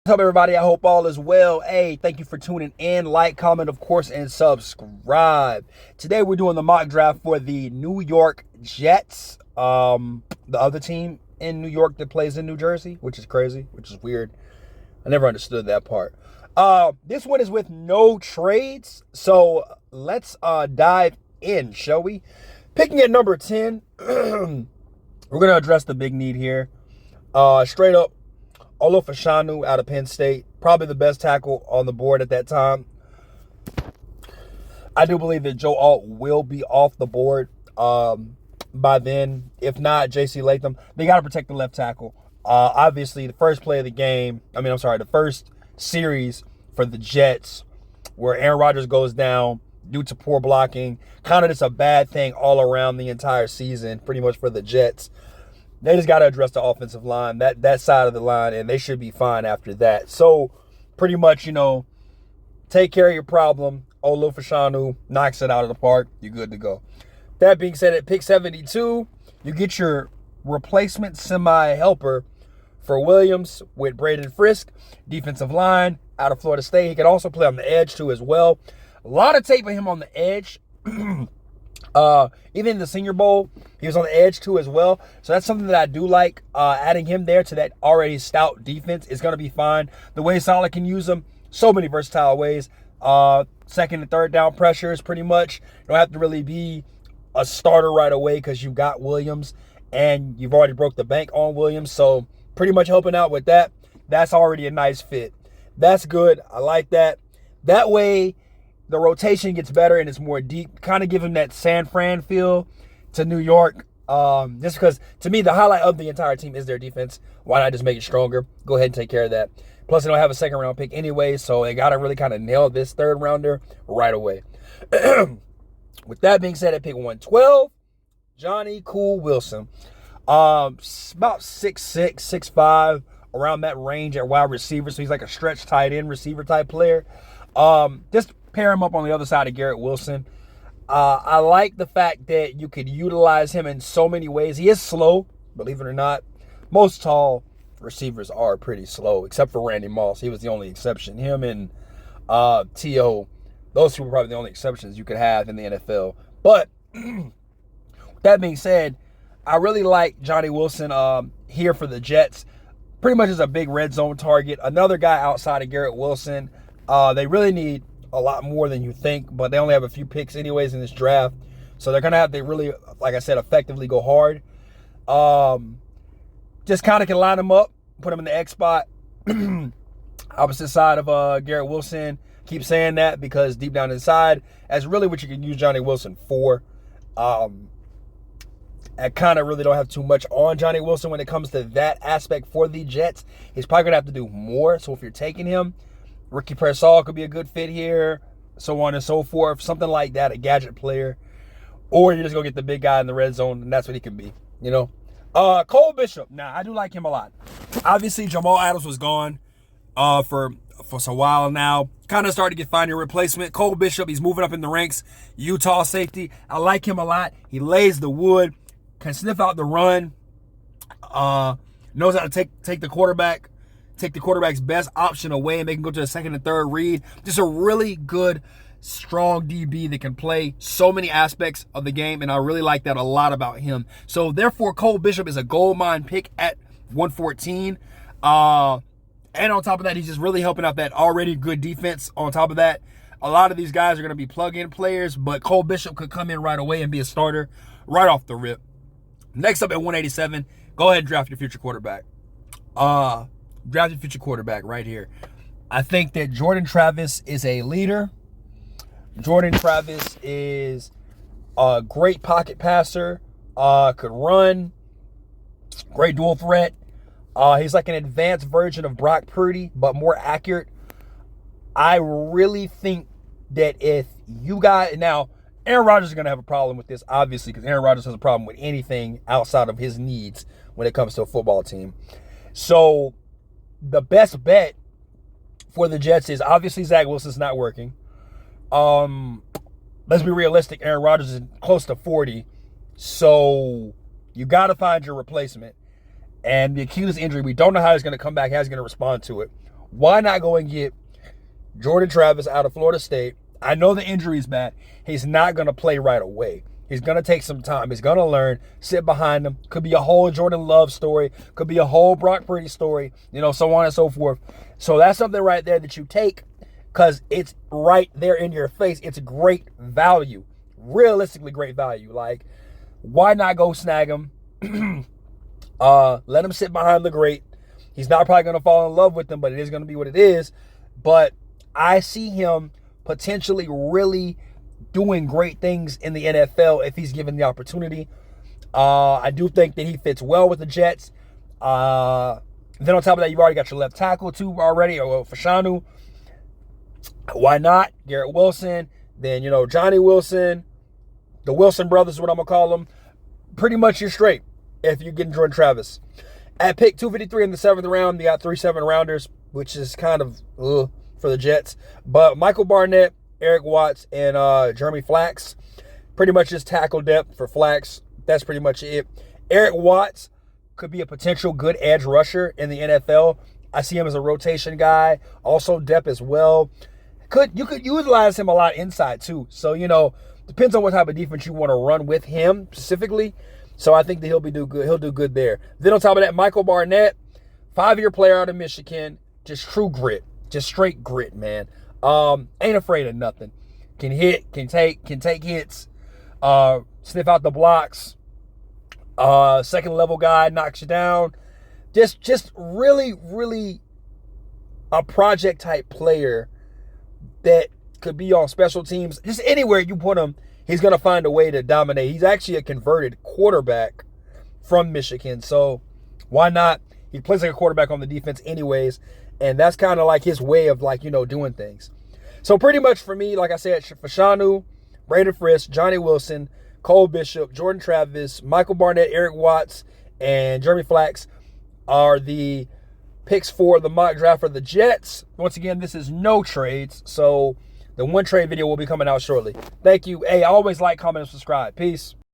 What's up, everybody? I hope all is well. Hey, thank you for tuning in. Like, comment, of course, and subscribe. Today, we're doing the mock draft for the New York Jets, the other team in New York that plays in New Jersey, which is crazy, which is weird. I never understood that part. This one is with no trades, so let's dive in, shall we? Picking at number 10, we're going to address the big need here. Straight up, Olufashanu out of Penn State, probably the best tackle on the board at that time. I do believe that Joe Alt will be off the board by then. If not, J.C. Latham. They got to protect the left tackle. Obviously, the first play of the game, the first series for the Jets where Aaron Rodgers goes down due to poor blocking, kind of just a bad thing all around the entire season, pretty much for the Jets. They just got to address the offensive line, that side of the line, and they should be fine after that. So, pretty much, take care of your problem. Olufashanu knocks it out of the park. You're good to go. That being said, at pick 72, you get your replacement semi-helper for Williams with Braden Frisk, defensive line out of Florida State. He can also play on the edge, too, as well. A lot of tape of him on the edge. Even in the Senior Bowl, he was on the edge too as well. So that's something that I do like. Adding him there to that already stout defense is going to be fine. The way Saleh can use him, so many versatile ways. Second and third down pressures, pretty much. You don't have to really be a starter right away because you got Williams and you've already broke the bank on Williams. So pretty much helping out with that. That's already a nice fit. That's good. I like that. That way, the rotation gets better and it's more deep. Kind of give him that San Fran feel to New York. Just because, to me, the highlight of the entire team is their defense. Why not just make it stronger? Go ahead and take care of that. Plus, they don't have a second-round pick anyway, so they got to really kind of nail this third-rounder right away. With that being said, at pick 112, Johnny Cool Wilson. About 6'6", 6'5", around that range at wide receiver, so he's like a stretch tight end receiver type player. Just pair him up on the other side of Garrett Wilson. I like the fact that you could utilize him in so many ways. He is slow, believe it or not. Most tall receivers are pretty slow, except for Randy Moss. He was the only exception. Him and T.O., those two were probably the only exceptions you could have in the NFL. But that being said, I really like Johnny Wilson here for the Jets. Pretty much as a big red zone target. Another guy outside of Garrett Wilson. They really need a lot more than you think, but they only have a few picks anyways in this draft. So they're going to have to really, like I said, effectively go hard. Just kind of can line them up, put them in the X spot. Opposite side of Garrett Wilson. Keep saying that because deep down inside, that's really what you can use Johnny Wilson for. I kind of really don't have too much on Johnny Wilson when it comes to that aspect for the Jets. He's probably going to have to do more. So if you're taking him, Ricky Pearsall could be a good fit here, so on and so forth. Something like that, a gadget player. Or you're just going to get the big guy in the red zone, and that's what he can be, Cole Bishop. Now, I do like him a lot. Obviously, Jamal Adams was gone for some while now. Kind of started to find your replacement. Cole Bishop, he's moving up in the ranks. Utah safety. I like him a lot. He lays the wood, can sniff out the run, knows how to take the quarterback. Take the quarterback's best option away and make him go to the second and third read. Just a really good, strong DB that can play so many aspects of the game, and I really like that a lot about him. So, therefore, Cole Bishop is a gold mine pick at 114. And on top of that, he's just really helping out that already good defense. On top of that, a lot of these guys are going to be plug-in players, but Cole Bishop could come in right away and be a starter right off the rip. Next up at 187, go ahead and draft your future quarterback. Draft your future quarterback right here. I think that Jordan Travis is a leader. Jordan Travis is a great pocket passer. Could run. Great dual threat. He's like an advanced version of Brock Purdy, but more accurate. I really think that if you got... Now, Aaron Rodgers is going to have a problem with this, obviously, because Aaron Rodgers has a problem with anything outside of his needs when it comes to a football team. So, the best bet for the Jets is obviously Zach Wilson's not working. Let's be realistic. Aaron Rodgers is close to 40. So you got to find your replacement. And the Achilles injury, we don't know how he's going to come back, how he's going to respond to it. Why not go and get Jordan Travis out of Florida State? I know the injury is bad. He's not going to play right away. He's going to take some time. He's going to learn, sit behind him. Could be a whole Jordan Love story. Could be a whole Brock Purdy story, so on and so forth. So that's something right there that you take because it's right there in your face. It's great value, realistically great value. Like, why not go snag him? Let him sit behind the great. He's not probably going to fall in love with them, but it is going to be what it is. But I see him potentially really doing great things in the NFL if he's given the opportunity. I do think that he fits well with the Jets. Then on top of that, you've already got your left tackle too already, or Fashanu. Why not? Garrett Wilson. Then, Johnny Wilson. The Wilson brothers is what I'm going to call them. Pretty much you're straight if you're getting Jordan Travis. At pick 253 in the 7th round, they got 3 7-rounders, which is kind of for the Jets. But Michael Barnett, Eric Watts, and Jeremy Flax. Pretty much just tackle depth for Flax. That's pretty much it. Eric Watts could be a potential good edge rusher in the NFL. I see him as a rotation guy. Also depth as well. You could utilize him a lot inside too. So, depends on what type of defense you want to run with him specifically. So I think that he'll do good. He'll do good there. Then on top of that, Michael Barnett, 5-year player out of Michigan, just true grit, just straight grit, man. Ain't afraid of nothing. Can hit, can take hits, sniff out the blocks. Second level guy, knocks you down. Just really, really a project type player that could be on special teams. Just anywhere you put him, he's going to find a way to dominate. He's actually a converted quarterback from Michigan. So why not? He plays like a quarterback on the defense anyways. And that's kind of like his way of doing things. So pretty much for me, like I said, Fashanu, Brandon Frisk, Johnny Wilson, Cole Bishop, Jordan Travis, Michael Barnett, Eric Watts, and Jeremy Flax are the picks for the mock draft for the Jets. Once again, this is no trades. So the one trade video will be coming out shortly. Thank you. Hey, always like, comment, and subscribe. Peace.